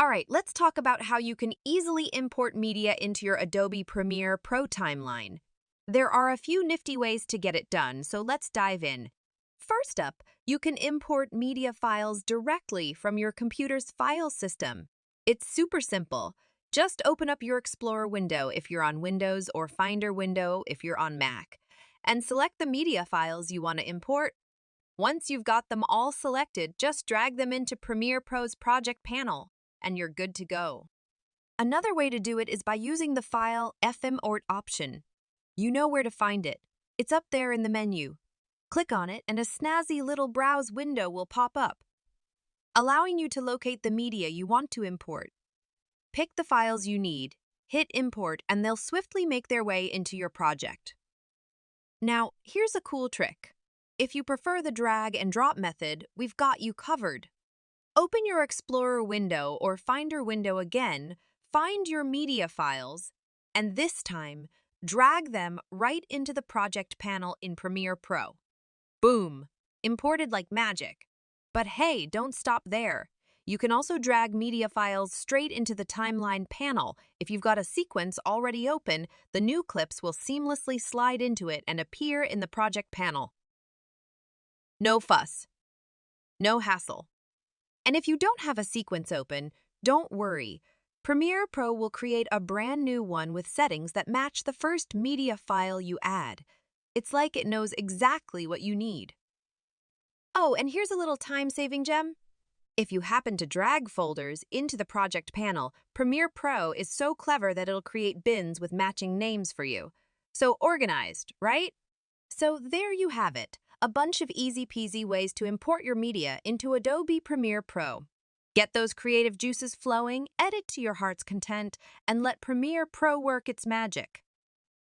right, let's talk about how you can easily import media into your Adobe Premiere Pro timeline. There are a few nifty ways to get it done, so let's dive in. First up, you can import media files directly from your computer's file system. It's super simple. Just open up your Explorer window if you're on Windows or Finder window if you're on Mac, and select the media files you want to import. Once you've got them all selected, just drag them into Premiere Pro's project panel, and you're good to go. Another way to do it is by using the File FMort option. You know where to find it. It's up there in the menu. Click on it and a snazzy little browse window will pop up, allowing you to locate the media you want to import. Pick the files you need, hit import, and they'll swiftly make their way into your project. Now, here's a cool trick. If you prefer the drag and drop method, we've got you covered. Open your Explorer window or Finder window again, find your media files, and this time, drag them right into the project panel in Premiere Pro. Boom! Imported like magic. But hey, don't stop there. You can also drag media files straight into the timeline panel. If you've got a sequence already open, the new clips will seamlessly slide into it and appear in the project panel. No fuss. No hassle. And if you don't have a sequence open, don't worry. Premiere Pro will create a brand new one with settings that match the first media file you add. It's like it knows exactly what you need. Oh, and here's a little time-saving gem. If you happen to drag folders into the project panel, Premiere Pro is so clever that it'll create bins with matching names for you. So organized, right? So there you have it. A bunch of easy-peasy ways to import your media into Adobe Premiere Pro. Get those creative juices flowing, edit to your heart's content, and let Premiere Pro work its magic.